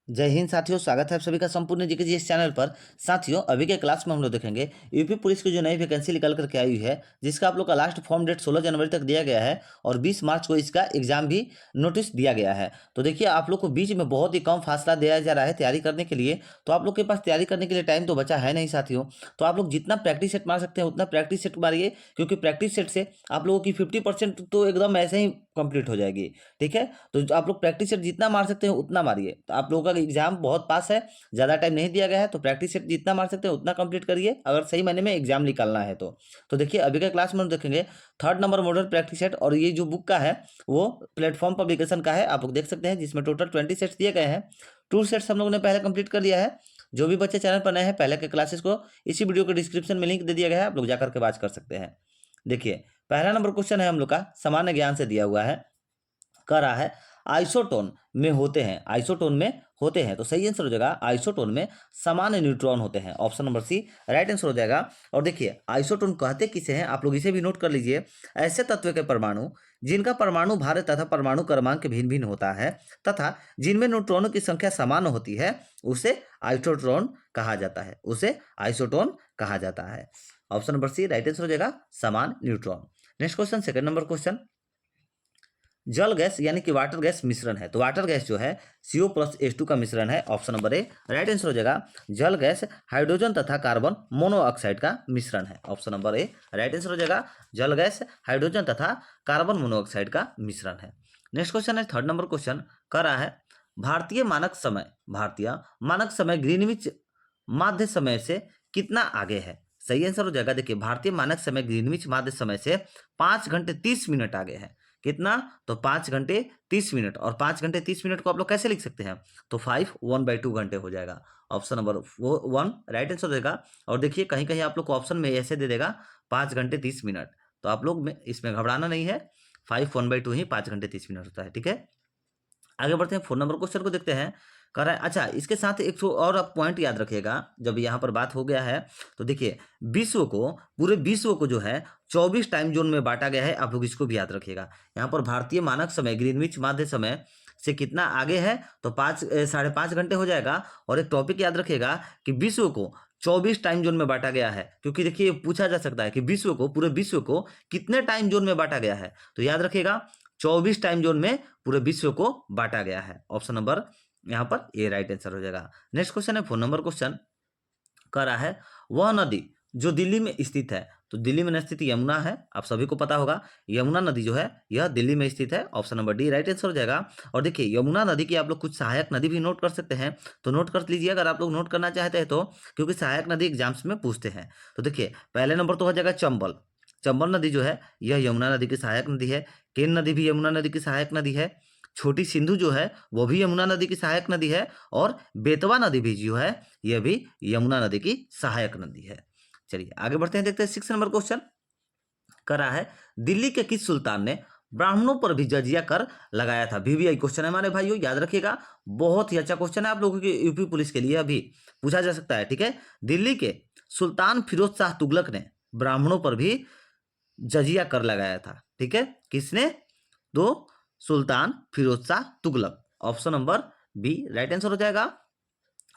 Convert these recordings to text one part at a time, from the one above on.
जय हिंद साथियों, स्वागत है आप सभी का संपूर्ण जीके जी इस चैनल पर। साथियों, अभी के क्लास में हम लोग देखेंगे यूपी पुलिस की जो नई वैकेंसी निकल करके आई हुई है, जिसका आप लोग का लास्ट फॉर्म डेट 16 जनवरी तक दिया गया है और 20 मार्च को इसका एग्जाम भी नोटिस दिया गया है। तो देखिए, आप लोग को बीच में बहुत ही कम फासला दिया जा रहा है तैयारी करने के लिए। तो आप लोग के पास तैयारी करने के लिए टाइम तो बचा है नहीं साथियों। तो आप लोग जितना प्रैक्टिस सेट मार सकते हैं उतना प्रैक्टिस सेट मारिए, क्योंकि प्रैक्टिस सेट से आप लोगों की 50% तो एकदम ऐसे ही कंप्लीट हो जाएगी। ठीक है, तो आप लोग प्रैक्टिस सेट जितना मार सकते हैं उतना मारिए। तो आप लोगों का एग्जाम बहुत पास है, ज़्यादा टाइम नहीं दिया गया है, तो प्रैक्टिस सेट जितना मार सकते हैं उतना कंप्लीट करिए, अगर सही मायने में एग्जाम निकालना है तो देखिए, अभी का क्लास में हम देखेंगे 3rd number model practice set. और ये जो बुक का है वो प्लेटफॉर्म पब्लिकेशन का है, आप लोग देख सकते हैं, जिसमें टोटल 20 सेट्स दिए गए हैं। 2 सेट्स हम लोगों ने पहले कंप्लीट कर लिया है। जो भी बच्चे चैनल पर नए हैं, पहले के क्लासेस को इसी वीडियो के डिस्क्रिप्शन में लिंक दे दिया गया है, आप लोग जाकर के बात कर सकते हैं। देखिए, पहला नंबर क्वेश्चन है हम लोग का, सामान्य ज्ञान से दिया हुआ है। कह रहा है आइसोटोन में होते हैं, आइसोटोन में होते हैं, तो सही आंसर हो जाएगा आइसोटोन में सामान्य न्यूट्रॉन होते हैं, option number C right answer हो जाएगा। और देखिए, आइसोटोन कहते किसे हैं, आप लोग इसे भी नोट कर लीजिए। ऐसे तत्व के परमाणु जिनका परमाणु भार तथा परमाणु क्रमांक भिन्न भिन्न होता है तथा जिनमें न्यूट्रॉनों की संख्या समान होती है, उसे आइसोटोन कहा जाता है, उसे आइसोटोन कहा जाता है। Option number C right answer हो जाएगा समान neutron. Next question, second number question, जल गैस यानी कि वाटर गैस मिश्रण है, तो वाटर गैस जो है CO+H2 का मिश्रण है, option number A right answer हो जाएगा। जल गैस हाइड्रोजन तथा कार्बन मोनोऑक्साइड का मिश्रण है, option number A right answer हो जाएगा। जल गैस हाइड्रोजन तथा कार्बन मोनोऑक्साइड का मिश्रण है। नेक्स्ट क्वेश्चन है थर्ड नंबर क्वेश्चन, कह रहा है भारतीय मानक समय ग्रीनविच माध्य समय से कितना आगे है। सही आंसर हो जाएगा, देखिए, भारतीय मानक समय ग्रीनविच माध्य समय से 5 घंटे 30 मिनट आगे है। कितना, तो 5 घंटे 30 मिनट। और 5 घंटे 30 मिनट को आप लोग कैसे लिख सकते हैं, तो 5 1/2 घंटे हो जाएगा, ऑप्शन नंबर 1 राइट आंसर देगा। और देखिए, कहीं कहीं आप लोग को ऑप्शन में ऐसे दे देगा 5 घंटे 30 मिनट, तो आप लोग में इसमें घबराना नहीं है, 5 1/2 ही 5 घंटे 30 मिनट होता है। ठीक है, आगे बढ़ते हैं, 4 नंबर क्वेश्चन को देखते हैं। कह रहा है, अच्छा, इसके साथ एक तो और आप पॉइंट याद रखिएगा, जब यहाँ पर बात हो गया है तो देखिए, पूरे विश्व को जो है 24 टाइम जोन में बांटा गया है, आप लोग इसको भी याद रखिएगा। यहाँ पर भारतीय मानक समय ग्रीनविच माध्य समय से कितना आगे है, तो 5.5 घंटे हो जाएगा। और एक टॉपिक याद रखिएगा कि विश्व को 24 टाइम जोन में बांटा गया है, क्योंकि देखिए, पूछा जा सकता है कि पूरे विश्व को कितने टाइम जोन में बांटा गया है, तो याद रखिएगा 24 टाइम जोन में पूरे विश्व को बांटा गया है, ऑप्शन नंबर यहाँ पर ए राइट आंसर हो जाएगा। नेक्स्ट क्वेश्चन है 4 नंबर क्वेश्चन, कह रहा है वह नदी जो दिल्ली में स्थित है, तो दिल्ली में स्थित यमुना है, आप सभी को पता होगा, यमुना नदी जो है यह दिल्ली में स्थित है, option number D right answer हो जाएगा। और देखिए, यमुना नदी की आप लोग कुछ सहायक नदी भी नोट कर सकते हैं, तो नोट कर लीजिए अगर आप लोग नोट करना चाहते हैं तो, क्योंकि सहायक नदी एग्जाम्स में पूछते हैं। तो देखिए, पहले नंबर तो हो जाएगा चंबल, चंबल नदी जो है यह यमुना नदी की सहायक नदी है। केन नदी भी यमुना नदी की सहायक नदी है। छोटी सिंधु जो है वो भी यमुना नदी की सहायक नदी है। और बेतवा नदी भी जो है यह भी यमुना नदी की सहायक नदी है। चलिए आगे बढ़ते हैं, देखते हैं 6 नंबर क्वेश्चन, करा है दिल्ली के किस सुल्तान ने ब्राह्मणों पर भी जजिया कर लगाया था। VVI क्वेश्चन है हमारे भाइयों, याद रखिएगा, बहुत ही अच्छा क्वेश्चन है, आप लोगों की यूपी पुलिस के लिए अभी पूछा जा सकता है। ठीक है, दिल्ली के सुल्तान फिरोज शाह तुगलक ने ब्राह्मणों पर भी जजिया कर लगाया था। ठीक है, किसने, तो Sultan Firoz Shah Tughlaq, option number B right answer हो जाएगा।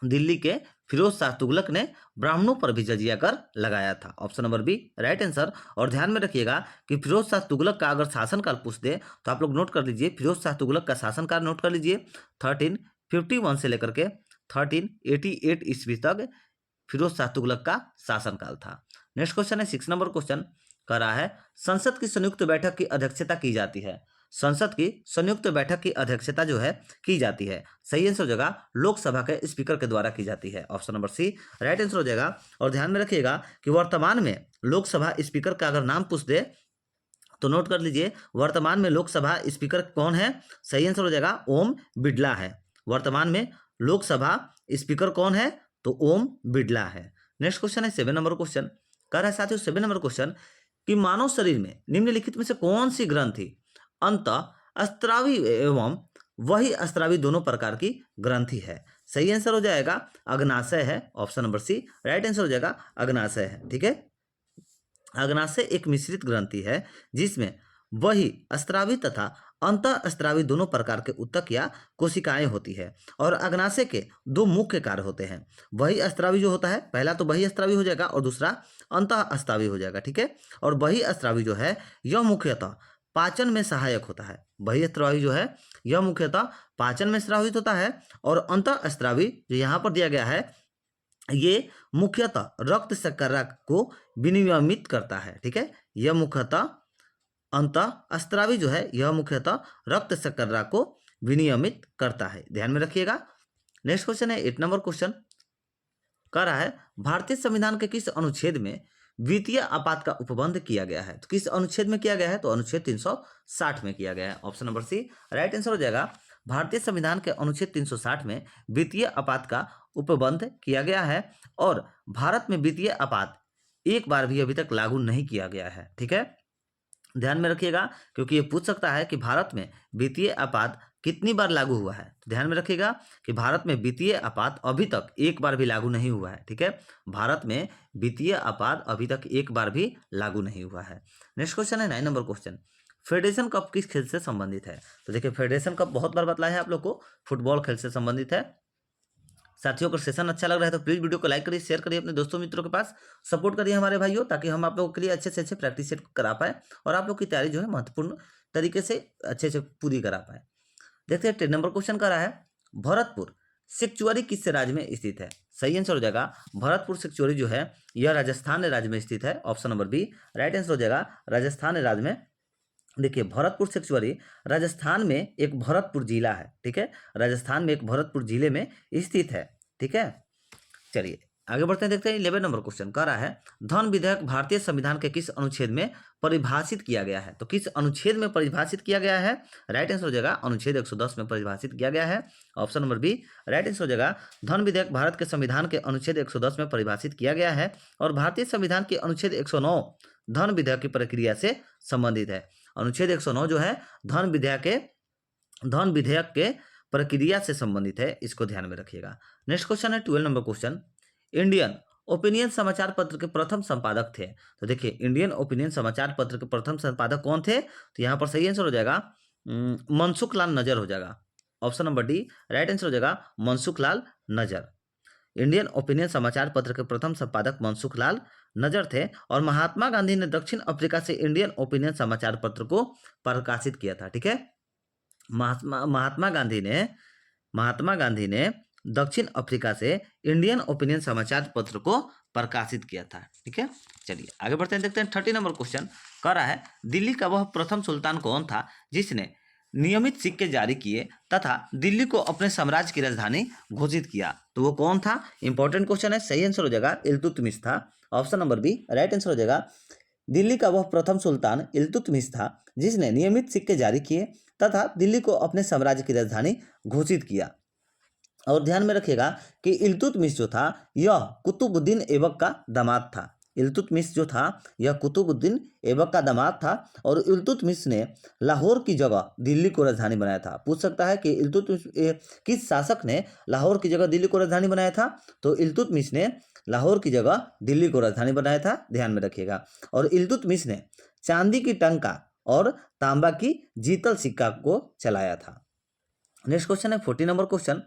दिल्ली के फिरोज शाह तुगलक ने ब्राह्मणों पर भी जजिया कर लगाया था, option number B right answer. और ध्यान में रखिएगा कि फिरोज शाह तुगलक का अगर शासनकाल पूछ दे तो आप लोग नोट कर लीजिए, फिरोज शाह तुगलक का शासनकाल नोट कर लीजिए, 1351 से लेकर के 1388 ईस्वी तक फिरोज शाह तुगलक का शासनकाल था। नेक्स्ट क्वेश्चन है 6 नंबर क्वेश्चन, कह रहा है संसद की संयुक्त बैठक की अध्यक्षता की जाती है। संसद की संयुक्त बैठक की अध्यक्षता जो है की जाती है, सही आंसर हो जाएगा, लोकसभा के स्पीकर के द्वारा की जाती है, option number C right answer हो जाएगा। और ध्यान में रखिएगा कि वर्तमान में लोकसभा स्पीकर का अगर नाम पूछ दे तो नोट कर लीजिए, वर्तमान में लोकसभा स्पीकर कौन है, सही आंसर हो जाएगा ओम बिड़ला है। वर्तमान में लोकसभा स्पीकर कौन है, तो ओम बिड़ला है। नेक्स्ट क्वेश्चन है 7 नंबर क्वेश्चन, कह रहा है साथियों 7 नंबर क्वेश्चन कि मानव शरीर में निम्नलिखित में से कौन सी ग्रंथि अंत अस्त्रावी एवं वही अस्त्रावी दोनों प्रकार की ग्रंथि है। सही आंसर हो जाएगा अग्नाशय है, option number C right answer हो जाएगा अग्नाशय है। ठीक है, अग्नाशय एक मिश्रित ग्रंथि है जिसमें वही अस्त्रावी तथा अंतःस्रावी दोनों प्रकार के उत्तक या कोशिकाएं होती है और अग्नाशय के दो मुख्य कार्य होते हैं। वही स्रावी जो होता है, पहला तो वही स्रावी हो जाएगा और दूसरा अंतःस्रावी हो जाएगा, ठीक है। और वही स्रावी जो है यह मुख्यतः पाचन में सहायक होता है। वही स्रावी जो है यह मुख्यतः पाचन में स्रावित होता है और अंतःस्रावी जो यहाँ पर दिया गया है ये मुख्यतः रक्त शर्करा को विनियमित करता है, ठीक है। यह मुख्यतः अंतःस्रावी जो है यह मुख्यतः रक्त शर्करा को विनियमित करता है, ध्यान में रखिएगा। नेक्स्ट क्वेश्चन है 8 नंबर क्वेश्चन कह रहा है भारतीय संविधान के किस अनुच्छेद में द्वितीय आपात का उपबंध किया गया है। तो किस अनुच्छेद में किया गया है, तो अनुच्छेद 360 में किया गया है। Option number C right answer हो जाएगा। भारतीय संविधान के अनुच्छेद 360 में द्वितीय आपात का उपबंध किया गया है और भारत में द्वितीय आपात एक बार भी अभी तक लागू नहीं किया गया है, ठीक है। ध्यान में रखिएगा क्योंकि ये पूछ सकता है कि भारत में द्वितीय आपात कितनी बार लागू हुआ है। तो ध्यान में रखिएगा कि भारत में द्वितीय आपात अभी तक एक बार भी लागू नहीं हुआ है, ठीक है। भारत में द्वितीय आपात अभी तक एक बार भी लागू नहीं हुआ है। नेक्स्ट क्वेश्चन है 9 नंबर क्वेश्चन, फेडरेशन कप किस खेल से संबंधित है। तो देखिए फेडरेशन कप बहुत बार बतलाया है आप लोग को, फुटबॉल खेल से संबंधित है। साथियों, अगर सेशन अच्छा लग रहा है तो प्लीज वीडियो को लाइक करिए, शेयर करिए अपने दोस्तों मित्रों के पास, सपोर्ट करिए हमारे भाइयों, ताकि हम आप लोगों के लिए अच्छे से अच्छे प्रैक्टिस सेट करा पाए और आप लोग की तैयारी जो है महत्वपूर्ण तरीके से अच्छे से पूरी करा पाए। देखते हैं 10 नंबर क्वेश्चन कर रहा है भरतपुर सेक्चुअरी किस राज्य में स्थित है। सही आंसर हो जाएगा भरतपुर सेक्चुअरी जो है यह राजस्थान राज्य में स्थित है। Option number B right answer हो जाएगा, राजस्थान राज्य में। देखिए भरतपुर सेक्चुअरी राजस्थान में एक भरतपुर जिला है, ठीक है। राजस्थान में एक भरतपुर जिले में स्थित है, ठीक है। चलिए आगे बढ़ते हैं, देखते हैं 11 नंबर क्वेश्चन कह रहा है धन विधेयक भारतीय संविधान के किस अनुच्छेद में परिभाषित किया गया है। तो किस अनुच्छेद में परिभाषित किया गया है, राइट आंसर हो जाएगा अनुच्छेद 110 में परिभाषित किया गया है। Option number B right answer हो जाएगा, धन विधेयक भारत के संविधान के अनुच्छेद 110 में परिभाषित किया गया है और भारतीय संविधान के अनुच्छेद 109 धन विधेयक की प्रक्रिया से संबंधित है। अनुच्छेद 109 जो है धन विधेयक के प्रक्रिया से संबंधित है, इसको ध्यान में रखिएगा। नेक्स्ट क्वेश्चन है 12 नंबर क्वेश्चन, इंडियन ओपिनियन समाचार पत्र के प्रथम संपादक थे। तो देखिए इंडियन ओपिनियन समाचार पत्र के प्रथम संपादक कौन थे, तो यहाँ पर सही आंसर हो जाएगा मनसुख लाल नजर हो जाएगा। Option number D right answer हो जाएगा मनसुख लाल नजर। इंडियन ओपिनियन समाचार पत्र के प्रथम संपादक मनसुख लाल नजर थे और महात्मा गांधी ने दक्षिण अफ्रीका से इंडियन ओपिनियन समाचार पत्र को प्रकाशित किया था, ठीक है। महात्मा गांधी ने दक्षिण अफ्रीका से इंडियन ओपिनियन समाचार पत्र को प्रकाशित किया था, ठीक है। चलिए आगे बढ़ते हैं, देखते हैं 30 नंबर क्वेश्चन कह रहा है दिल्ली का वह प्रथम सुल्तान कौन था जिसने नियमित सिक्के जारी किए तथा दिल्ली को अपने साम्राज्य की राजधानी घोषित किया। तो वो कौन था, इंपॉर्टेंट क्वेश्चन है। सही आंसर हो जाएगा इल्तुतमिश था। Option number B right answer हो जाएगा, दिल्ली का वह प्रथम सुल्तान इल्तुतमिश था जिसने नियमित सिक्के जारी किए तथा दिल्ली को अपने साम्राज्य की राजधानी घोषित किया। और ध्यान में रखिएगा कि इल्तुतमिश जो था यह कुतुबुद्दीन ऐबक का दामाद था। इल्तुतमिश जो था यह कुतुबुद्दीन ऐबक का दामाद था और इल्तुतमिश ने लाहौर की जगह दिल्ली को राजधानी बनाया था। पूछ सकता है कि इल्तुतमिश किस शासक ने लाहौर की जगह दिल्ली को राजधानी बनाया था, तो इल्तुतमिश ने लाहौर की जगह दिल्ली को राजधानी बनाया था, ध्यान में रखिएगा। और इल्तुतमिश ने चांदी की टंका और तांबा की जीतल सिक्का को चलाया था। नेक्स्ट क्वेश्चन है 40 नंबर क्वेश्चन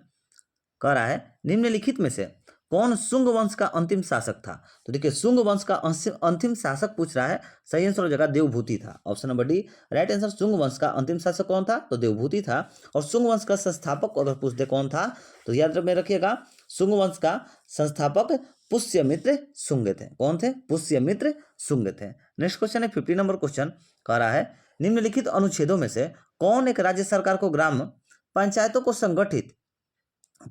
कह रहा है निम्नलिखित में से कौन शुंग वंश का अंतिम शासक था। तो देखिए शुंग वंश का अंतिम शासक पूछ रहा है, सही आंसर हो जाएगा देवभूति था। Option number D right answer, Shunga वंश का अंतिम शासक कौन था, तो देवभूति था। और शुंग वंश का संस्थापक अगर पूछते कौन था, तो याद में रखिएगा शुंग वंश का संस्थापक पुष्यमित्र शुंग थे। कौन थे, पुष्यमित्र शुंग थे। नेक्स्ट क्वेश्चन है 50 नंबर क्वेश्चन कह रहा है निम्नलिखित अनुच्छेदों में से कौन एक राज्य सरकार को ग्राम पंचायतों को संगठित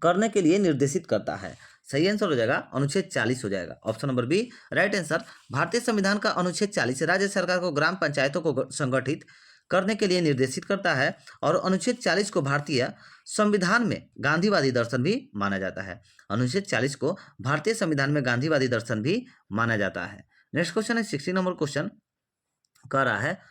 करने के लिए निर्देशित करता है। सही आंसर हो जाएगा अनुच्छेद 40 हो जाएगा। Option number B right answer, भारतीय संविधान का अनुच्छेद 40 राज्य सरकार को ग्राम पंचायतों को संगठित करने के लिए निर्देशित करता है और अनुच्छेद 40 को भारतीय संविधान में गांधीवादी दर्शन भी माना जाता है। अनुच्छेद 40 को भारतीय संविधान में गांधीवादी दर्शन भी माना जाता है। नेक्स्ट क्वेश्चन है 60 नंबर क्वेश्चन कह रहा है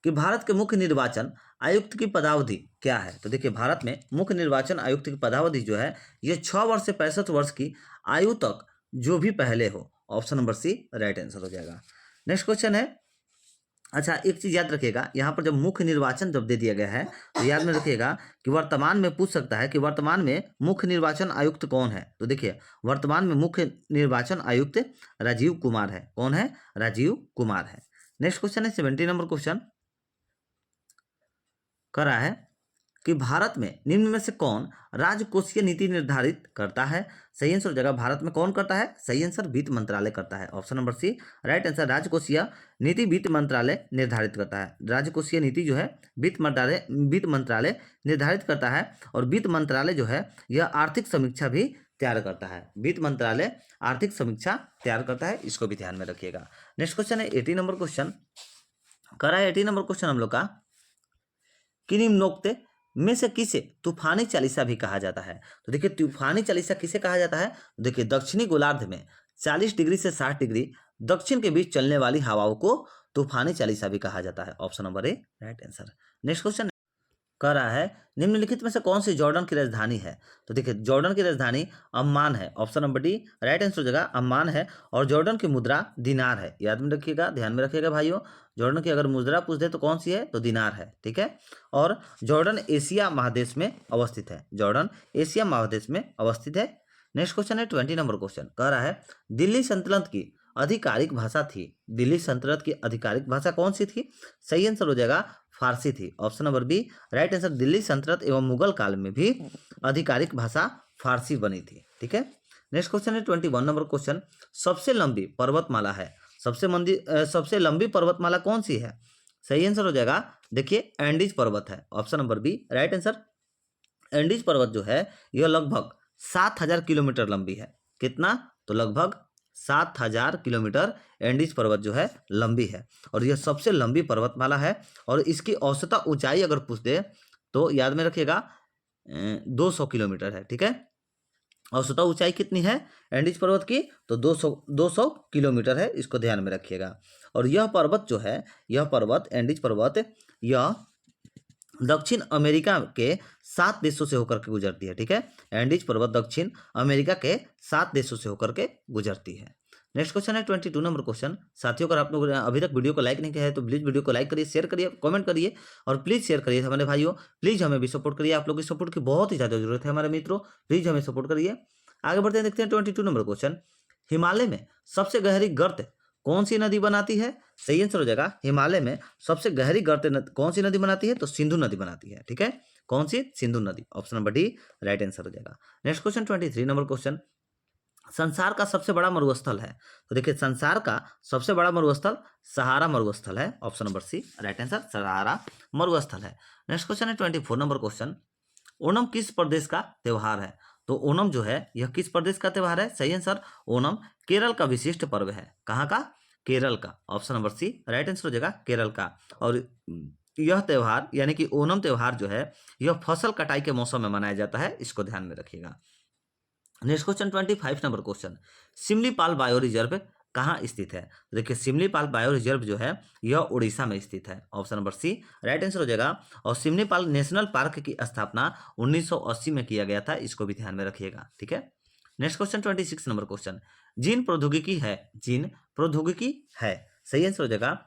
कि भारत के मुख्य निर्वाचन आयुक्त की पदावधि क्या है। तो देखिए भारत में मुख्य निर्वाचन आयुक्त की पदावधि जो है ये 6 वर्ष से 65 वर्ष की आयु तक जो भी पहले हो। Option number C right answer हो जाएगा। नेक्स्ट क्वेश्चन है अच्छा, एक चीज याद रखिएगा, यहाँ पर जब मुख्य निर्वाचन जब दे दिया गया है तो याद में रखिएगा कि वर्तमान में पूछ सकता है कि वर्तमान में मुख्य निर्वाचन आयुक्त कौन है। तो देखिए, वर्तमान में मुख्य निर्वाचन आयुक्त राजीव कुमार है। कौन है? राजीव कुमार है। नेक्स्ट क्वेश्चन है 70 नंबर क्वेश्चन, करा है कि भारत में निम्न में से कौन राजकोषीय नीति निर्धारित करता है। सही आंसर हो जाएगा, भारत में कौन करता है? सही आंसर वित्त मंत्रालय करता है। Option number C right answer, राजकोषीय नीति वित्त मंत्रालय निर्धारित करता है। राजकोषीय नीति जो है वित्त मंत्रालय निर्धारित करता है। और वित्त मंत्रालय जो है यह आर्थिक समीक्षा भी तैयार करता है। वित्त मंत्रालय आर्थिक समीक्षा तैयार करता है, इसको भी ध्यान में रखिएगा। नेक्स्ट क्वेश्चन है 80 नंबर क्वेश्चन, करा है 80 नंबर क्वेश्चन हम लोग का कि निम्नोक्त में से किसे तूफानी चालीसा भी कहा जाता है। तो देखिए, तूफानी चालीसा किसे कहा जाता है? तो देखिए, दक्षिणी गोलार्ध में 40 डिग्री से 60 डिग्री दक्षिण के बीच चलने वाली हवाओं को तूफानी चालीसा भी कहा जाता है। Option number A right answer. Next question कह रहा है निम्नलिखित में से कौन सी जॉर्डन की राजधानी है। तो देखिए, जॉर्डन की राजधानी अम्मान है। Option number D right answer हो जाएगा, अम्मान है। और जॉर्डन की मुद्रा दिनार है। याद में रखिएगा, ध्यान में रखिएगा भाइयों, जॉर्डन की अगर मुद्रा पूछ दे तो कौन सी है? तो दिनार है। ठीक है। और जॉर्डन एशिया महादेश में अवस्थित है। जॉर्डन एशिया महादेश में अवस्थित है। नेक्स्ट क्वेश्चन है 20 नंबर क्वेश्चन, कह रहा है दिल्ली सल्तनत की आधिकारिक भाषा थी। दिल्ली सल्तनत की आधिकारिक भाषा कौन सी थी? सही आंसर हो जाएगा फारसी थी। Option number B right answer, Delhi सल्तनत एवं मुगल काल में भी आधिकारिक भाषा फारसी बनी थी। ठीक है। नेक्स्ट क्वेश्चन है 21 नंबर क्वेश्चन, सबसे लंबी पर्वतमाला है। सबसे लंबी पर्वतमाला कौन सी है? सही आंसर हो जाएगा, देखिए एंडीज पर्वत है। Option number B right answer, Andes पर्वत जो है यह लगभग 7000 किलोमीटर लंबी है। कितना? तो लगभग 7000 किलोमीटर एंडीज पर्वत जो है लंबी है। और यह सबसे लंबी पर्वतमाला है। और इसकी औसत ऊंचाई अगर पूछ दे तो याद में रखिएगा 200 किलोमीटर है। ठीक है। औसत ऊंचाई कितनी है एंडीज पर्वत की? तो 200 किलोमीटर है, इसको ध्यान में रखिएगा। और यह पर्वत जो है, यह पर्वत एंडीज पर्वत, यह दक्षिण अमेरिका के 7 देशों से होकर के गुजरती है। ठीक है। एंडीज पर्वत दक्षिण अमेरिका के 7 देशों से होकर के गुजरती है। नेक्स्ट क्वेश्चन है 22 नंबर क्वेश्चन। साथियों, अगर आप लोग अभी तक वीडियो को लाइक नहीं किया है तो प्लीज वीडियो को लाइक करिए, शेयर करिए, कमेंट करिए और प्लीज शेयर करिए। हमारे भाइयों, प्लीज हमें भी सपोर्ट करिए। आप लोग की सपोर्ट की बहुत ही ज्यादा जरूरत है हमारे मित्रों, प्लीज हमें सपोर्ट करिए। आगे बढ़ते हैं, देखते हैं 22 नंबर क्वेश्चन, हिमालय में सबसे गहरी गर्त कौन सी नदी बनाती है? सही आंसर हो जाएगा, हिमालय में सबसे गहरी गर्त कौन सी नदी बनाती है? तो सिंधु नदी बनाती है। ठीक है। कौन सी? सिंधु नदी। Option number D right answer हो जाएगा। नेक्स्ट क्वेश्चन 23 नंबर क्वेश्चन, संसार का सबसे बड़ा मरुस्थल है। तो देखिए, संसार का सबसे बड़ा मरुस्थल सहारा मरुस्थल है। Option number C right answer, Sahara मरुस्थल है। नेक्स्ट क्वेश्चन है 24 नंबर क्वेश्चन, ओणम किस प्रदेश का त्योहार है? तो ओणम जो है यह किस प्रदेश का त्योहार है? सही आंसर, ओणम केरल का विशिष्ट पर्व है। कहाँ का? केरल का। Option number C right answer हो जाएगा, केरल का। और यह त्योहार यानी कि ओणम त्योहार जो है यह फसल कटाई के मौसम में मनाया जाता है, इसको ध्यान में रखिएगा। Next question 25 number question, Similipal bio reserve कहाँ स्थित है? देखिए, सिमलीपाल बायो रिजर्व जो है यह उड़ीसा में स्थित है। Option number C right answer हो जाएगा। और सिमलीपाल नेशनल पार्क की स्थापना 1980 में किया गया था, इसको भी ध्यान में रखिएगा। ठीक है। Next question 26 number question, gene प्रौद्योगिकी है। जीन प्रौद्योगिकी है, सही आंसर हो जाएगा।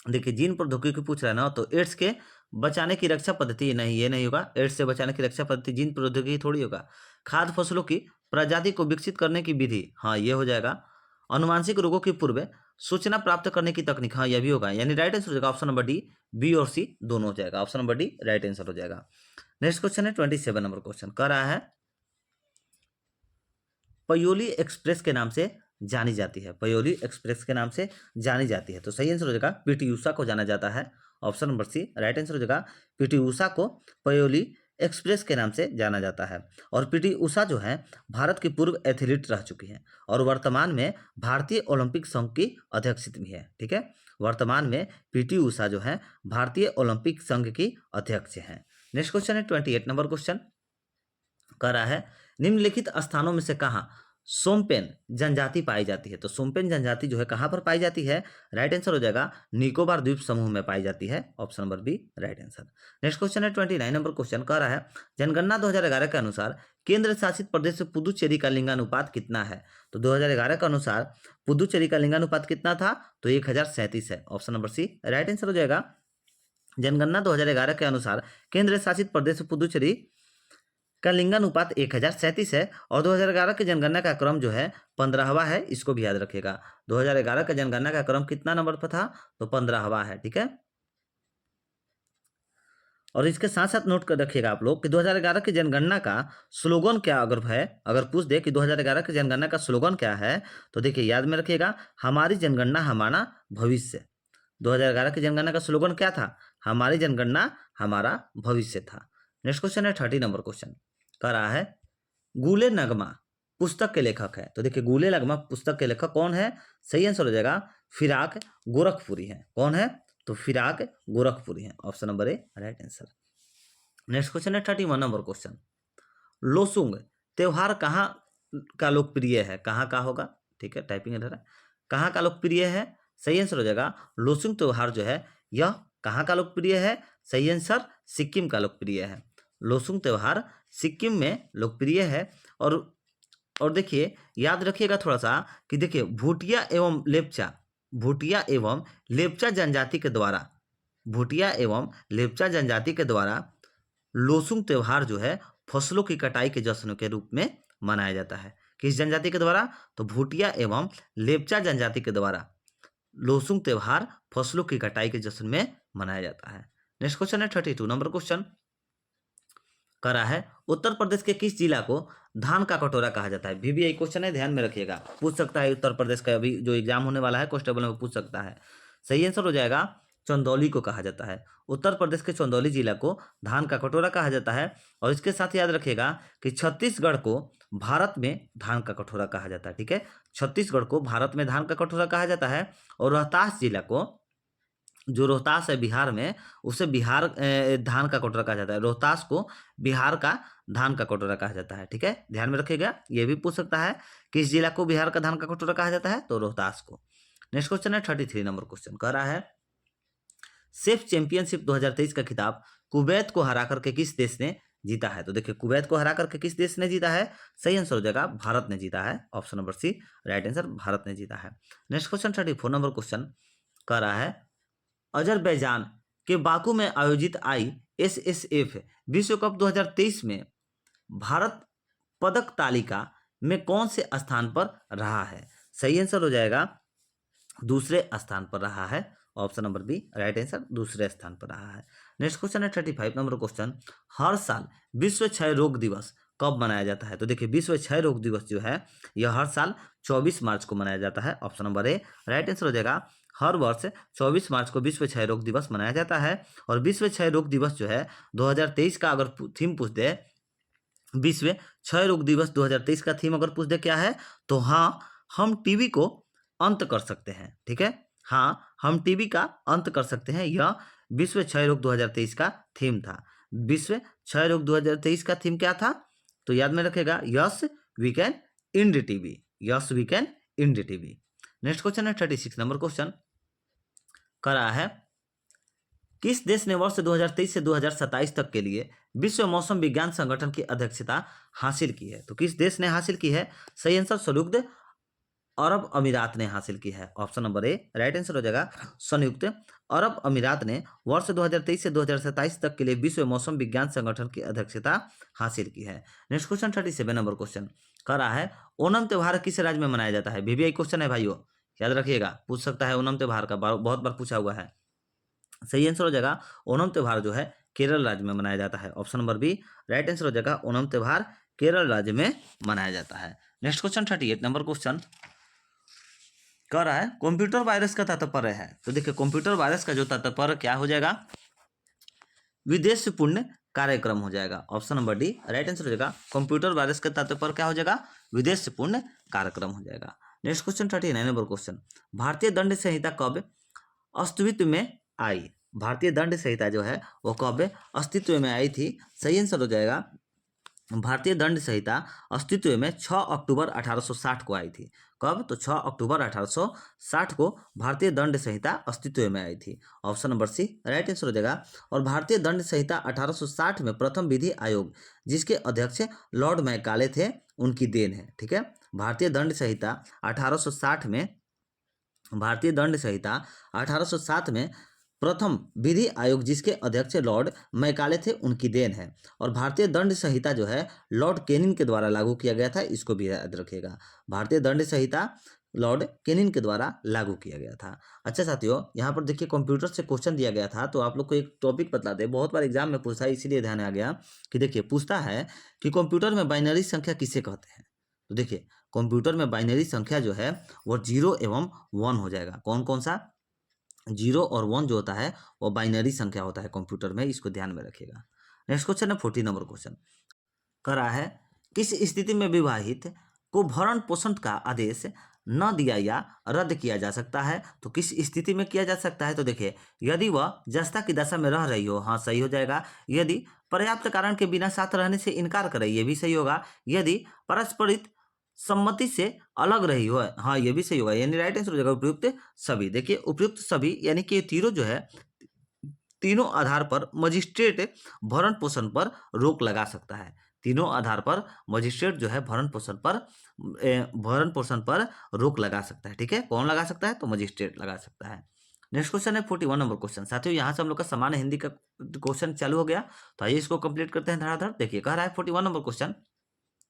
देखिए, जीन प्रौद्योगिकी पूछ रहा है ना, तो एड्स के बचाने की रक्षा पद्धति नहीं, ये नहीं होगा। एड्स से बचाने की रक्षा पद्धति जीन प्रौद्योगिकी थोड़ी होगा। खाद्य फसलों की प्रजाति को विकसित करने की विधि, हाँ ये हो जाएगा। अनुवांशिक रोगों की पूर्व सूचना प्राप्त करने की तकनीक, हाँ यह भी होगा। यानी राइट आंसर हो जाएगा ऑप्शन नंबर डी, बी और सी दोनों हो जाएगा। Option number D right answer हो जाएगा। नेक्स्ट क्वेश्चन है 27 नंबर क्वेश्चन, कह रहा है पयोली एक्सप्रेस के नाम से जानी जाती है। पयोली एक्सप्रेस के नाम से जानी जाती है। तो सही आंसर हो जाएगा, पीटी उषा को जाना जाता है। Option number C right answer हो जाएगा, पीटी उषा को पयोली एक्सप्रेस के नाम से जाना जाता है। और पीटी उषा जो है भारत की पूर्व एथलीट रह चुकी हैं और वर्तमान में भारतीय ओलंपिक संघ की अध्यक्ष भी है। ठीक है। वर्तमान में पीटी उषा जो है भारतीय ओलंपिक संघ की अध्यक्ष हैं। नेक्स्ट क्वेश्चन है 28 नंबर क्वेश्चन, कह रहा है निम्नलिखित स्थानों में से कहाँ सोमपेन जनजाति पाई जाती है। तो सोमपेन जनजाति जो है कहाँ पर पाई जाती है? राइट आंसर हो जाएगा निकोबार द्वीप समूह में पाई जाती है। Option number B right answer. Next question है 29 नंबर क्वेश्चन कह रहा है जनगणना 2011 के अनुसार केंद्र शासित प्रदेश पुदुचेरी का लिंगानुपात कितना है? तो 2011 के अनुसार पुदुचेरी का लिंगानुपात कितना था? तो 1037 है। Option number C right answer हो जाएगा। जनगणना 2011 के अनुसार केंद्र शासित प्रदेश पुदुचेरी का लिंगानुपात 1037 है और 2011 के जनगणना का क्रम जो है 15वां है, इसको भी याद रखिएगा। 2011 का जनगणना का क्रम कितना नंबर पर था? तो 15वां है, ठीक है। और इसके साथ साथ नोट कर रखिएगा आप लोग कि 2011 की जनगणना का स्लोगन क्या अगर पूछ दे कि 2011 की जनगणना का स्लोगन क्या है, तो देखिए याद में रखिएगा, हमारी जनगणना हमारा भविष्य। 2011 की जनगणना का स्लोगन क्या था? हमारी जनगणना हमारा भविष्य था। नेक्स्ट क्वेश्चन है 30 नंबर क्वेश्चन कह रहा है गुले नगमा पुस्तक के लेखक है। तो देखिए गुले नगमा पुस्तक के लेखक कौन है? सही आंसर हो जाएगा फिराक गोरखपुरी है। कौन है? तो फिराक गोरखपुरी है। Option number A right answer. Next question है 31 नंबर क्वेश्चन लोसुंग त्योहार कहाँ का लोकप्रिय है? कहाँ का होगा? ठीक है, टाइपिंग इधर है। कहाँ का लोकप्रिय है? सही आंसर हो जाएगा लोसुंग त्योहार जो है यह कहाँ का लोकप्रिय है? सही आंसर सिक्किम का लोकप्रिय है। लोसुंग त्योहार सिक्किम में लोकप्रिय है। और देखिए याद रखिएगा थोड़ा सा कि देखिए भूटिया एवं लेप्चा जनजाति के द्वारा लोसुंग त्योहार जो है फसलों की कटाई के जश्न के रूप में मनाया जाता है। किस जनजाति के द्वारा? तो भूटिया एवं लेप्चा जनजाति के द्वारा लोसुंग त्योहार फसलों की कटाई के जश्न में मनाया जाता है। नेक्स्ट क्वेश्चन है 32 नंबर क्वेश्चन करा है उत्तर प्रदेश के किस जिला को धान का कटोरा कहा जाता है? VBI क्वेश्चन है, ध्यान में रखिएगा, पूछ सकता है उत्तर प्रदेश का अभी जो एग्जाम होने वाला है कांस्टेबल में पूछ सकता है। सही आंसर हो जाएगा चंदौली को कहा जाता है। उत्तर प्रदेश के चंदौली जिला को धान का कटोरा कहा जाता है। और इसके साथ याद रखिएगा कि छत्तीसगढ़ को भारत में धान का कटोरा कहा जाता है। ठीक है, छत्तीसगढ़ को भारत में धान का कटोरा कहा जाता है। और रोहतास जिला को, जो रोहतास है बिहार में, उसे बिहार धान का कटोरा कहा जाता है। रोहतास को बिहार का धान का कटोरा कहा जाता है। ठीक है, ध्यान में रखिएगा, ये भी पूछ सकता है किस जिला को बिहार का धान का कटोरा कहा जाता है? तो रोहतास को। नेक्स्ट क्वेश्चन है 33 नंबर क्वेश्चन कह रहा है सेफ चैंपियनशिप 2023 का खिताब कुवैत को हरा करके किस देश ने जीता है? तो देखिए कुवैत को हरा करके किस देश ने जीता है? सही आंसर हो जाएगा भारत ने जीता है। Option number C right answer, Bharat ने जीता है। नेक्स्ट क्वेश्चन 34 नंबर क्वेश्चन कह रहा है अजरबैजान के बाकू में आयोजित ISSF विश्व कप 2023 में भारत पदक तालिका में कौन से स्थान पर रहा है? सही आंसर हो जाएगा दूसरे स्थान पर रहा है। Option number B right answer, दूसरे स्थान पर रहा है। नेक्स्ट क्वेश्चन है 35 नंबर क्वेश्चन हर साल विश्व क्षय रोग दिवस कब मनाया जाता है? तो देखिए विश्व क्षय रोग दिवस जो है यह हर साल 24 मार्च को मनाया जाता है। Option number A right answer हो जाएगा हर वर्ष 24 मार्च को विश्व क्षय रोग दिवस मनाया जाता है। और विश्व क्षय रोग दिवस जो है 2023 का अगर थीम पूछ दे, विश्व क्षय रोग दिवस 2023 का थीम अगर पूछ दे क्या है, तो हाँ हम टीबी को अंत कर सकते हैं। ठीक है, हाँ हम टीबी का अंत कर सकते हैं, यह विश्व क्षय रोग 2023 का थीम था। विश्व क्षय रोग 2023 का थीम क्या था? तो याद में रखेगा yes we can end TB, yes we can end TB. Next question है 36 नंबर क्वेश्चन करा है किस देश ने वर्ष 2023 से 2027 तक के लिए विश्व मौसम विज्ञान संगठन की अध्यक्षता हासिल की है? तो किस देश ने हासिल की है? सही आंसर संयुक्त अरब अमीरात ने हासिल की है। Option number A right answer हो जाएगा संयुक्त अरब अमीरात ने वर्ष 2023 से 2027 तक के लिए विश्व मौसम विज्ञान संगठन की अध्यक्षता हासिल की है। नेक्स्ट क्वेश्चन 37 नंबर क्वेश्चन कह रहा है ओणम त्योहार किस राज्य में मनाया जाता है? VBI क्वेश्चन है भाइयों, याद रखिएगा, पूछ सकता है ओणम त्योहार का, बहुत बार पूछा हुआ है। सही आंसर हो जाएगा ओणम त्योहार जो है केरल राज्य में मनाया जाता है। Option number B right answer हो जाएगा ओणम त्योहार केरल राज्य में मनाया जाता है। नेक्स्ट क्वेश्चन 38 नंबर क्वेश्चन कह रहा है कंप्यूटर वायरस का तात्पर्य है। तो देखिए कंप्यूटर वायरस का जो तात्पर्य क्या हो जाएगा? विदेशपूर्ण कार्यक्रम हो जाएगा। Option number D right answer हो जाएगा कंप्यूटर वायरस का तात्पर्य क्या हो जाएगा? विदेशपूर्ण कार्यक्रम हो जाएगा। नेक्स्ट क्वेश्चन 39 नंबर क्वेश्चन भारतीय दंड संहिता कब अस्तित्व में आई? भारतीय दंड संहिता जो है वो कब अस्तित्व में आई थी? सही आंसर हो जाएगा भारतीय दंड संहिता अस्तित्व में 6 अक्टूबर 1860 को आई थी। कब? तो 6 अक्टूबर 1860 को भारतीय दंड संहिता अस्तित्व में आई थी। Option number C right answer हो जाएगा। और भारतीय दंड संहिता 1860 में प्रथम विधि आयोग जिसके अध्यक्ष लॉर्ड मैकाले थे, उनकी देन है। ठीक है, भारतीय दंड संहिता 1860 में भारतीय दंड संहिता 1807 में प्रथम विधि आयोग जिसके अध्यक्ष लॉर्ड मैकाले थे, उनकी देन है। और भारतीय दंड संहिता जो है लॉर्ड केनिन के द्वारा लागू किया गया था, इसको भी याद रखिएगा। भारतीय दंड संहिता लॉर्ड केनिन के द्वारा लागू किया गया था। अच्छा साथियों, यहाँ पर देखिए कंप्यूटर से क्वेश्चन दिया गया था, तो आप लोग को एक टॉपिक बता दें, बहुत बार एग्जाम में पूछा है, इसीलिए ध्यान आ गया कि देखिए पूछता है कि कंप्यूटर में बाइनरी संख्या किसे कहते हैं। तो देखिए कंप्यूटर में बाइनरी संख्या जो है वो 0 एवं 1 हो जाएगा। कौन कौन सा? 0 और 1 जो होता है वो बाइनरी संख्या होता है कंप्यूटर में, इसको ध्यान में रखिएगा। नेक्स्ट क्वेश्चन है 40 नंबर क्वेश्चन। करा है किस स्थिति में विवाहित को भरण पोषण का आदेश न दिया या रद्द किया जा सकता है? तो किस स्थिति में किया जा सकता है? तो देखिए यदि वह जस्ता की दशा में रह रही हो, हाँ सही हो जाएगा। यदि पर्याप्त कारण के बिना साथ रहने से इनकार करे, ये भी सही होगा। यदि परस्परित सम्मति से अलग रही हो, हाँ ये भी सही होगा, यानी राइट आंसर हो जाएगा उपयुक्त सभी। देखिए उपयुक्त सभी यानी कि तीनों जो है, तीनों आधार पर मजिस्ट्रेट भरण पोषण पर रोक लगा सकता है। तीनों आधार पर मजिस्ट्रेट जो है भरण पोषण पर रोक लगा सकता है। ठीक है, कौन लगा सकता है? तो मजिस्ट्रेट लगा सकता है। नेक्स्ट क्वेश्चन है 41 नंबर क्वेश्चन। साथियों यहाँ से हम लोग का सामान्य हिंदी का क्वेश्चन चालू हो गया, तो आइए इसको कंप्लीट करते हैं धड़ाधड़। देखिए कह रहा है 41 नंबर क्वेश्चन,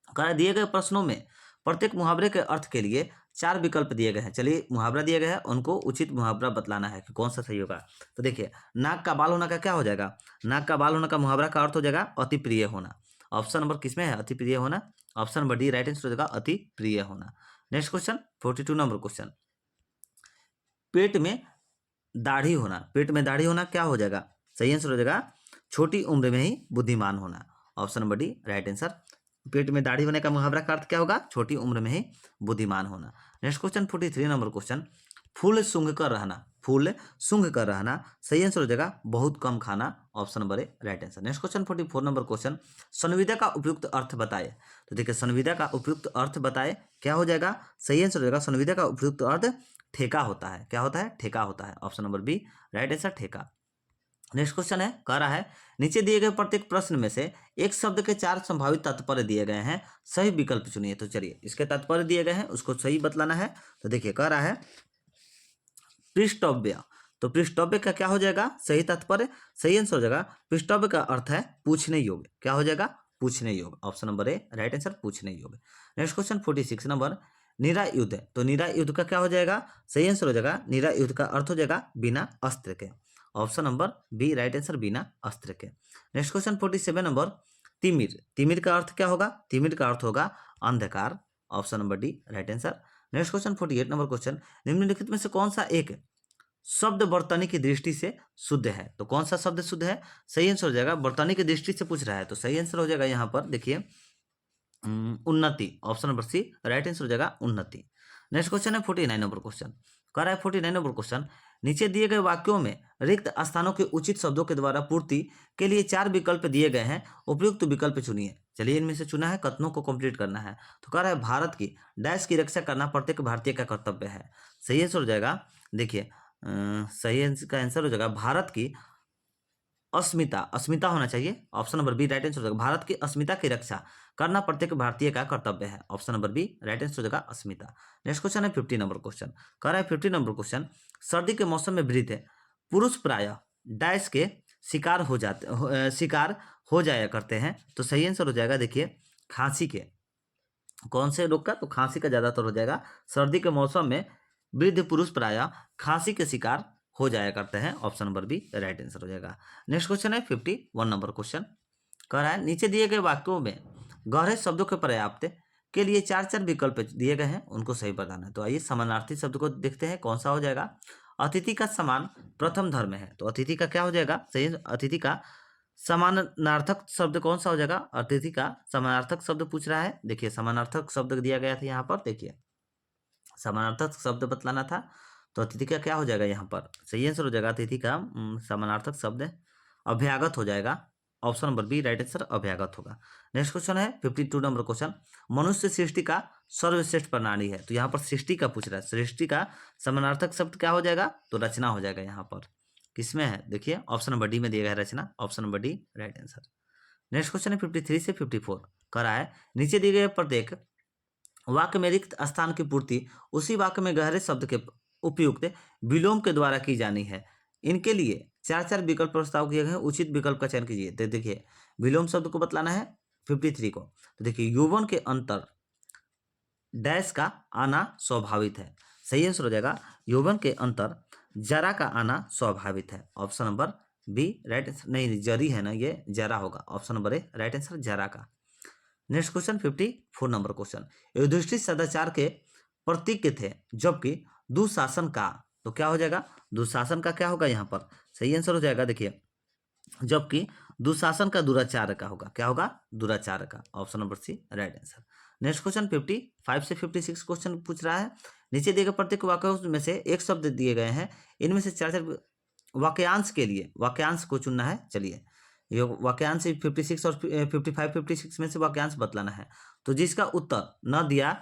कह रहा है दिए गए प्रश्नों में प्रत्येक मुहावरे के अर्थ के लिए 4 विकल्प दिए गए हैं। चलिए मुहावरा दिया गया है, उनको उचित मुहावरा बतलाना है कि कौन सा सही होगा। तो देखिए नाक का बाल होना का क्या हो जाएगा? नाक का बाल होना का मुहावरा का अर्थ हो जाएगा अति प्रिय होना। ऑप्शन नंबर किसमें है? अति प्रिय होना। Option number D right answer हो जाएगा अति प्रिय होना। नेक्स्ट क्वेश्चन 42 नंबर क्वेश्चन, पेट में दाढ़ी होना। पेट में दाढ़ी होना क्या हो जाएगा? सही आंसर हो जाएगा छोटी उम्र में ही बुद्धिमान होना। Option number D right answer. पेट में दाढ़ी होने का मुहावरा का अर्थ क्या होगा? छोटी उम्र में ही बुद्धिमान होना। नेक्स्ट क्वेश्चन 43 नंबर क्वेश्चन, फूल सूंघ कर रहना। फूल सूंघ कर रहना सही आंसर हो जाएगा बहुत कम खाना। Option number A right answer. Next question 44 number question, संविदा का उपयुक्त अर्थ बताए। तो देखिए संविदा का उपयुक्त अर्थ बताए क्या हो जाएगा? सही आंसर हो जाएगा संविदा का उपयुक्त अर्थ ठेका होता है। क्या होता है? ठेका होता है। Option number B right answer ठेका। नेक्स्ट क्वेश्चन है, कह रहा है नीचे दिए गए प्रत्येक प्रश्न में से एक शब्द के 4 संभावित तात्पर्य दिए गए हैं, सही विकल्प चुनिए। तो चलिए इसके तात्पर्य दिए गए हैं, उसको सही बतलाना है। तो देखिए कह रहा है पृष्ठव्य। तो पृष्ठव्य का क्या हो जाएगा? सही तात्पर्य, सही आंसर हो जाएगा पृष्ठव्य का अर्थ है पूछने योग्य। क्या हो जाएगा? पूछने योग्य। Option number A right answer पूछने योग्य। नेक्स्ट क्वेश्चन 46 नंबर, निरा युद्ध। तो निरा युद्ध का क्या हो जाएगा? सही आंसर हो जाएगा निरा युद्ध का अर्थ हो जाएगा बिना अस्त्र के। Option number B right answer बिना अस्त्र के। नेक्स्ट क्वेश्चन 47 नंबर, तिमिर। तिमिर का अर्थ क्या होगा? तिमिर का अर्थ होगा अंधकार। Option number D right answer. Next question 48 number question, निम्नलिखित में से कौन सा एक शब्द वर्तनी की दृष्टि से शुद्ध है? तो कौन सा शब्द शुद्ध है? सही आंसर हो जाएगा वर्तनी की दृष्टि से पूछ रहा है, तो सही आंसर हो जाएगा यहाँ पर देखिए उन्नति। Option number C right answer हो जाएगा उन्नति। नेक्स्ट क्वेश्चन है 49 नंबर क्वेश्चन, कह रहा है 49 नंबर क्वेश्चन, नीचे दिए गए वाक्यों में रिक्त स्थानों के उचित शब्दों के द्वारा पूर्ति के लिए 4 विकल्प दिए गए हैं, उपयुक्त विकल्प चुनिए। चलिए इनमें से चुना है, कथनों को कंप्लीट करना है। तो कह रहा है भारत की डैश की रक्षा करना प्रत्येक भारतीय का कर्तव्य है। सही आंसर हो जाएगा देखिए सही आंसर का आंसर हो जाएगा भारत की अस्मिता। अस्मिता होना चाहिए। Option number B right answer हो जाएगा भारत की अस्मिता की रक्षा करना प्रत्येक भारतीय का कर्तव्य है। Option number B right answer हो जाएगा अस्मिता। नेक्स्ट क्वेश्चन है 50 नंबर क्वेश्चन, कह रहा है 50 नंबर क्वेश्चन, सर्दी के मौसम में वृद्ध पुरुष प्रायः डैश के शिकार हो जाया करते हैं। तो सही आंसर हो जाएगा देखिए खांसी के। कौन से रोग का? तो खांसी का ज्यादातर हो जाएगा। सर्दी के मौसम में वृद्ध पुरुष प्रायः खांसी के शिकार हो जाया करते हैं। Option number B right answer हो जाएगा। नेक्स्ट क्वेश्चन है 51 नंबर क्वेश्चन, कह रहा है नीचे दिए गए वाक्यों में गहरे शब्दों के पर्याप्त के लिए 4 विकल्प दिए गए हैं, उनको सही बताना है। तो आइए समानार्थी शब्द को देखते हैं कौन सा हो जाएगा। अतिथि का समान प्रथम धर्म है। तो अतिथि का क्या हो जाएगा? सही अतिथि का समानार्थक शब्द कौन सा हो जाएगा? अतिथि का समानार्थक शब्द पूछ रहा है। देखिए समानार्थक शब्द दिया गया था यहाँ पर, देखिए समानार्थक शब्द बतलाना था, तो अतिथि का क्या हो जाएगा यहाँ पर? सही आंसर हो जाएगा अतिथि का समानार्थक शब्द अभ्यागत हो जाएगा। Option number B right answer अभ्यागत होगा। नेक्स्ट क्वेश्चन है 52 नंबर क्वेश्चन, मनुष्य सृष्टि का सर्वश्रेष्ठ प्रणाली है। तो यहाँ पर सृष्टि का पूछ रहा है, सृष्टि का समानार्थक शब्द क्या हो जाएगा, तो रचना हो जाएगा। यहाँ पर किसमें है, देखिए ऑप्शन नंबर डी में दिया गया है रचना, option number D right answer. Next question है 53 से 54 कह रहा है, नीचे दिए गए प्रत्येक वाक्य में रिक्त स्थान की पूर्ति उसी वाक्य में गहरे शब्द के उपयुक्त विलोम के द्वारा की जानी है। इनके लिए 4 विकल्प प्रस्ताव किए गए हैं, उचित विकल्प का चयन कीजिए। तो देखिए विलोम शब्द को बतलाना है 53 को। तो देखिए यौवन के अंतर डैश का आना स्वाभाविक है। सही आंसर हो जाएगा यौवन के अंतर जरा का आना स्वाभाविक है। Option number B right answer, नहीं जरी है ना, ये जरा होगा। Option number A right answer जरा का। Next question 54 number question, Yudhishthir सदाचार के प्रतीक थे जबकि दुशासन का, तो क्या हो जाएगा, दुशासन का क्या होगा यहाँ पर, सही आंसर हो जाएगा देखिए, जबकि दुशासन का दुराचार का होगा, क्या होगा, दुराचार का। Option number C right answer. Next question 55 से 56 क्वेश्चन पूछ रहा है, नीचे दिए गए प्रत्येक वाक्य में से एक शब्द दिए गए हैं, इनमें से 4 वाक्यांश के लिए वाक्यांश को चुनना है। चलिए ये वाक्यांश 56 और 55-56 में से वाक्यांश बतलाना है। तो जिसका उत्तर न दिया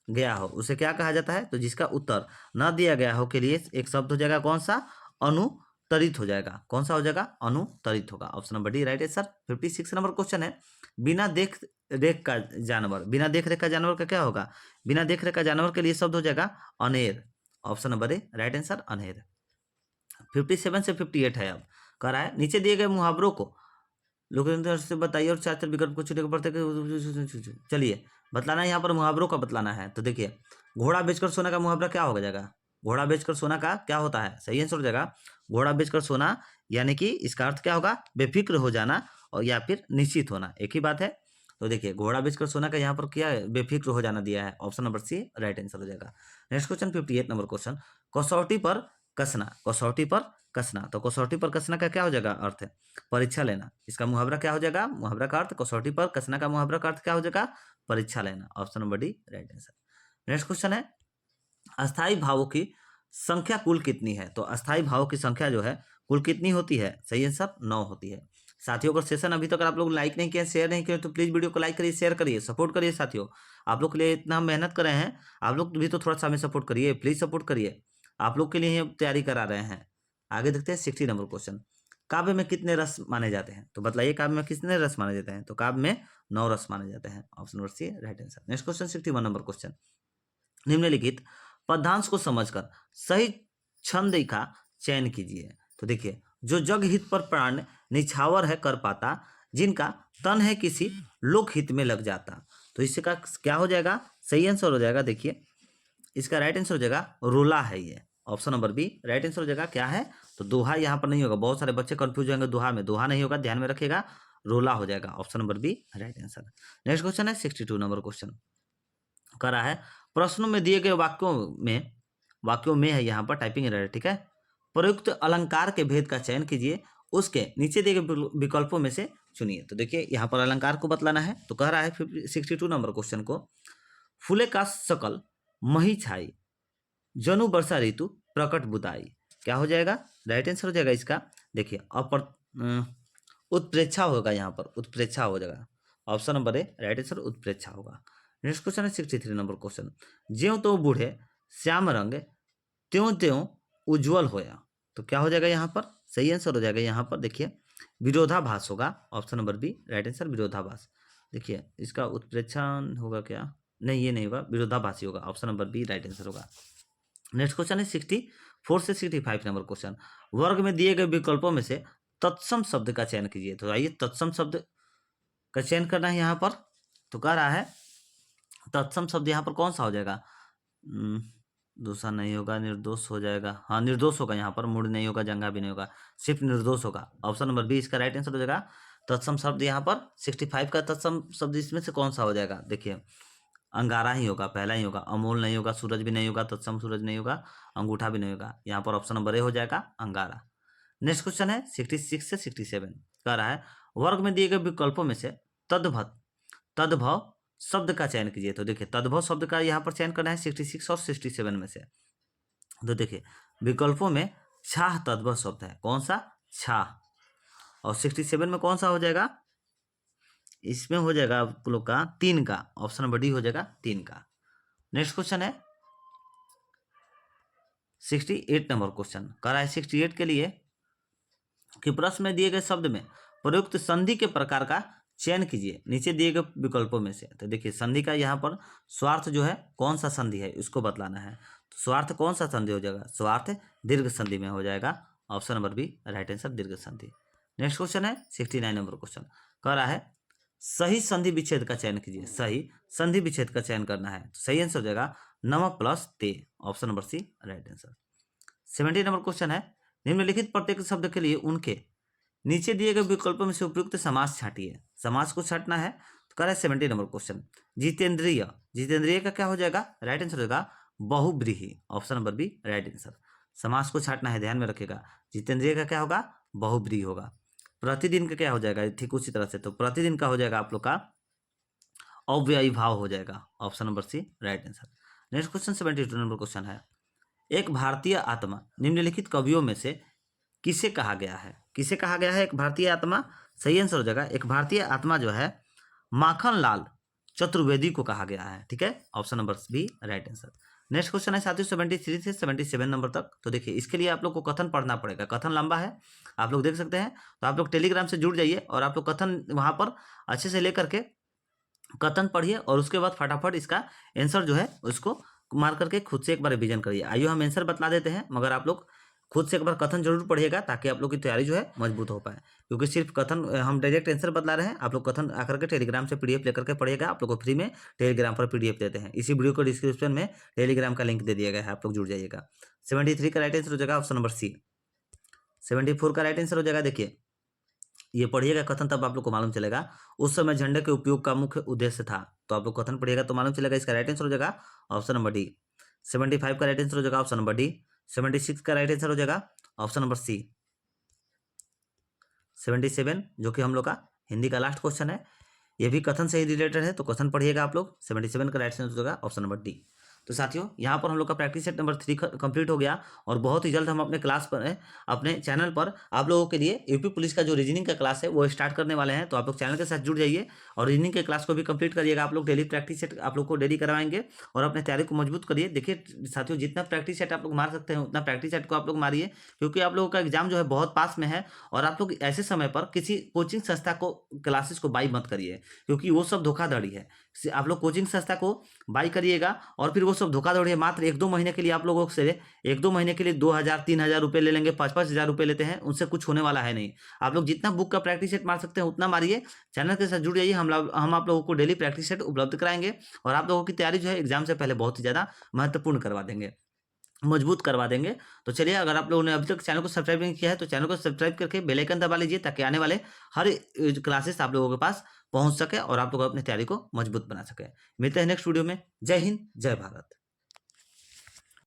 गया हो उसे क्या कहा जाता है, तो जिसका उत्तर न दिया गया हो के लिए एक शब्द हो जाएगा कौन सा, अनुत्तरित हो जाएगा। कौन सा हो जाएगा, अनुत्तरित होगा। Option number D right answer. 56 number question है, बिना देख रेख का जानवर, बिना देख रेख का जानवर का क्या होगा, बिना देख रेख का जानवर के लिए शब्द हो जाएगा अनेर। Option number A right answer अनेर। 57 से 58 है, अब कह रहा है नीचे दिए गए मुहावरों को लोग से बताइए और 4 विकल्प को चुने पड़ते। चलिए बतलाना है, यहाँ पर मुहावरों का बतलाना है। तो देखिए घोड़ा बेचकर सोना का मुहावरा क्या हो जाएगा, घोड़ा बेचकर सोना का क्या होता है, सही आंसर हो जाएगा घोड़ा बेचकर सोना, यानी कि इसका अर्थ क्या होगा, बेफिक्र हो जाना और या फिर निश्चित होना, एक ही बात है। तो देखिए घोड़ा बेचकर सोना का यहाँ पर क्या है, बेफिक्र हो जाना दिया है। Option number C right answer हो जाएगा। नेक्स्ट क्वेश्चन 58 नंबर क्वेश्चन, कसौटी पर कसना, कसौटी पर कसना। तो कसौटी पर कसना का क्या हो जाएगा अर्थ है, परीक्षा लेना। इसका मुहावरा क्या हो जाएगा, मुहावरा का अर्थ कसौटी पर कसना का मुहावरा का अर्थ क्या हो जाएगा, परीक्षा लेना। Option number D right answer. Next question है, अस्थाई भावों की संख्या कुल कितनी है। तो अस्थाई भावों की संख्या जो है कुल कितनी होती है, सही आंसर 9 होती है। साथियों अगर सेशन अभी तक आप लोग लाइक नहीं किए, शेयर नहीं किए, तो प्लीज वीडियो को लाइक करिए, शेयर करिए, सपोर्ट करिए। साथियों आप लोग के लिए इतना हम मेहनत कर रहे हैं, आप लोग भी तो थोड़ा सा हमें सपोर्ट करिए, प्लीज सपोर्ट करिए। आप लोग के लिए ही तैयारी करा रहे हैं। आगे देखते हैं 60 नंबर क्वेश्चन, काव्य में कितने रस माने जाते हैं। तो बताइए काव्य में कितने रस माने जाते हैं। तो काव्य में 9 रस माने जाते हैं। Option number C right answer. Next question 61 number question, निम्नलिखित पदांश को समझकर सही छंद का चयन कीजिए। तो देखिए जो जग हित पर प्राण निछावर है कर पाता, जिनका तन है किसी लोक हित में लग जाता। तो इसका क्या हो जाएगा, सही आंसर हो जाएगा, देखिए इसका राइट आंसर हो जाएगा रोला है ये। Option number B right answer हो जाएगा। क्या है, तो दोहा यहाँ पर नहीं होगा, बहुत सारे बच्चे कंफ्यूज होंगे दोहा में, दोहा नहीं होगा, ध्यान में रखिएगा, रोला हो जाएगा। Option number B right answer. Next question है 62 नंबर क्वेश्चन, कह रहा है प्रश्नों में दिए गए वाक्यों में है, यहाँ पर टाइपिंग एरर है, ठीक है। प्रयुक्त अलंकार के भेद का चयन कीजिए, उसके नीचे दिए गए विकल्पों में से चुनिए। तो देखिए यहाँ पर अलंकार को बतलाना है। तो कह रहा है 62 नंबर क्वेश्चन को, फूले का सकल मही छाई, जनु वर्षा ऋतु प्रकट बुदाई। क्या हो जाएगा, राइट आंसर हो जाएगा इसका, देखिए उत्प्रेक्षा होगा, यहाँ पर उत्प्रेक्षा हो जाएगा। Option number A right answer उत्प्रेक्षा होगा। नेक्स्ट क्वेश्चन है 63 नंबर क्वेश्चन, ज्यों तो बूढ़े श्याम रंग त्यों त्यों उज्जवल होया। तो क्या हो जाएगा यहाँ पर, सही आंसर हो जाएगा यहाँ पर देखिए विरोधाभास होगा। Option number B right answer विरोधाभास। देखिए इसका उत्प्रेक्षा होगा क्या, नहीं ये नहीं होगा, विरोधाभासी होगा। Option number B right answer होगा। नेक्स्ट क्वेश्चन है 64 से 65 नंबर क्वेश्चन, वर्ग में दिए गए विकल्पों में से तत्सम शब्द का चयन कीजिए। तो आइए तत्सम शब्द का चयन करना है यहाँ पर। तो कह रहा है तत्सम शब्द यहाँ पर कौन सा हो जाएगा, दूसरा नहीं होगा, निर्दोष हो जाएगा, हाँ निर्दोष होगा यहाँ पर, मूड नहीं होगा, जंगा भी नहीं होगा, सिर्फ निर्दोष होगा। ऑप्शन नंबर बी इसका राइट आंसर हो जाएगा। तत्सम शब्द यहाँ पर 65 का तत्सम शब्द इसमें से कौन सा हो जाएगा, देखिए अंगारा ही होगा, पहला ही होगा, अमोल नहीं होगा, सूरज भी नहीं होगा, तत्सम सूरज नहीं होगा, अंगूठा भी नहीं होगा, यहाँ पर ऑप्शन नंबर ए हो जाएगा अंगारा। नेक्स्ट क्वेश्चन है 66 से 67, कह रहा है वर्ग में दिए गए विकल्पों में से तद्भव शब्द का चयन कीजिए। तो देखिए तद्भव शब्द का यहाँ पर चयन करना है 66 और 67 में से। तो देखिए विकल्पों में छाह तद्भव शब्द है, कौन सा, छाह। और 67 में कौन सा हो जाएगा, इसमें हो जाएगा आप लोग का 3 का, ऑप्शन नंबर डी हो जाएगा 3 का। नेक्स्ट क्वेश्चन है 68 नंबर क्वेश्चन कह रहा है 68 के लिए कि प्रश्न में दिए गए शब्द में प्रयुक्त संधि के प्रकार का चयन कीजिए नीचे दिए गए विकल्पों में से। तो देखिए संधि का यहाँ पर स्वार्थ जो है कौन सा संधि है इसको बतलाना है। तो स्वार्थ कौन सा संधि हो जाएगा, स्वार्थ दीर्घ संधि में हो जाएगा, option number B right answer दीर्घ संधि। नेक्स्ट क्वेश्चन है 69 नंबर क्वेश्चन कह रहा है सही संधि विच्छेद का चयन कीजिए, सही संधि विच्छेद का चयन करना है। तो सही आंसर हो जाएगा नम प्लस ते, option number C right answer. 70 number question है निम्नलिखित प्रत्येक शब्द के लिए उनके नीचे दिए गए विकल्पों में से उपयुक्त समास छांटिए, समास को छांटना है। तो कह रहा है 70 नंबर क्वेश्चन जितेंद्रिय, जितेंद्रिय का क्या हो जाएगा, राइट आंसर हो जाएगा बहुब्रीही, option number B right answer. समास को छांटना है, ध्यान में रखिएगा। जितेंद्रिय का क्या होगा, बहुब्रीही होगा। प्रतिदिन का क्या हो जाएगा, ठीक उसी तरह से, तो प्रतिदिन का हो जाएगा आप लोग का अव्ययी भाव हो जाएगा, option number C right answer. Next question 72 number question है एक भारतीय आत्मा निम्नलिखित कवियों में से किसे कहा गया है, किसे कहा गया है एक भारतीय आत्मा, सही आंसर हो जाएगा एक भारतीय आत्मा जो है माखनलाल चतुर्वेदी को कहा गया है, ठीक है, option number B right answer. Next question है साथियों 73 से 77 नंबर तक। तो देखिए इसके लिए आप लोग को कथन पढ़ना पड़ेगा, कथन लंबा है आप लोग देख सकते हैं। तो आप लोग टेलीग्राम से जुड़ जाइए और आप लोग कथन वहां पर अच्छे से लेकर के कथन पढ़िए और उसके बाद फटाफट इसका आंसर जो है उसको मार करके खुद से एक बार रिवीजन करिए। आइए हम आंसर बतला देते हैं, मगर आप लोग खुद से एक बार कथन जरूर पढ़िएगा ताकि आप लोग की तैयारी जो है मजबूत हो पाए। क्योंकि सिर्फ कथन हम डायरेक्ट आंसर बतला रहे हैं, आप लोग कथन आकर के टेलीग्राम से पीडीएफ लेकर के पढ़िएगा। आप लोग को फ्री में टेलीग्राम पर पीडीएफ देते हैं, इसी वीडियो को डिस्क्रिप्शन में टेलीग्राम का लिंक दे दिया गया है, आप लोग जुड़ जाइएगा। 73 का राइट आंसर हो जाएगा ऑप्शन नंबर सी। 74 का राइट आंसर हो जाएगा, देखिए ये पढ़िएगा कथन तब आप लोग को मालूम चलेगा। उस समय झंडे के उपयोग का मुख्य उद्देश्य था, तो आप लोग कथन पढ़िएगा तो मालूम चलेगा। इसका राइट आंसर हो जाएगा ऑप्शन नंबर डी। 75 का राइट आंसर हो जाएगा ऑप्शन नंबर डी। 76 का राइट आंसर हो जाएगा ऑप्शन नंबर सी। 77 जो कि हम लोग का हिंदी का लास्ट क्वेश्चन है, ये भी कथन से ही रिलेटेड है, तो कथन पढ़िएगा आप लोग। 77 का राइट आंसर हो जाएगा ऑप्शन नंबर डी। तो साथियों यहाँ पर हम लोग का प्रैक्टिस सेट नंबर 3 कंप्लीट हो गया और बहुत ही जल्द हम अपने क्लास पर अपने चैनल पर आप लोगों के लिए यूपी पुलिस का जो रीजनिंग का क्लास है वो स्टार्ट करने वाले हैं। तो आप लोग चैनल के साथ जुड़ जाइए और रीजनिंग के क्लास को भी कंप्लीट करिएगा। आप लोग डेली प्रैक्टिस सेट आप लोग को डेली करवाएंगे और अपने तैयारी को मजबूत करिए। देखिए साथियों जितना प्रैक्टिस सेट आप लोग मार सकते हैं उतना प्रैक्टिस सेट को आप लोग मारिए, क्योंकि आप लोगों का एग्जाम जो है बहुत पास में है। और आप लोग ऐसे समय पर किसी कोचिंग संस्था को क्लासेस को बाई मत करिए, क्योंकि वो सब धोखाधड़ी है। आप लोग कोचिंग संस्था को बाई करिएगा और फिर वो सब धोखाधड़ी है। मात्र 1-2 महीने के लिए आप लोगों से 1-2 महीने के लिए 2,000-3,000 रुपये ले लेंगे, 5-5 हज़ार रुपये लेते हैं, उनसे कुछ होने वाला है नहीं। आप लोग जितना बुक का प्रैक्टिस सेट मार सकते हैं उतना मारिए। चैनल के साथ जुड़ जाइए, हम आप लोगों को डेली प्रैक्टिस सेट उपलब्ध कराएंगे और आप लोगों की तैयारी जो है एग्जाम से पहले बहुत ही ज़्यादा महत्वपूर्ण करवा देंगे, मजबूत करवा देंगे। तो चलिए अगर आप लोगों ने अभी तक चैनल को सब्सक्राइब नहीं किया है तो चैनल को सब्सक्राइब करके बेल आइकन दबा लीजिए, ताकि आने वाले हर क्लासेस आप लोगों के पास पहुंच सके और आप लोग अपनी तैयारी को मजबूत बना सके। मिलते हैं नेक्स्ट वीडियो में। जय हिंद, जय भारत।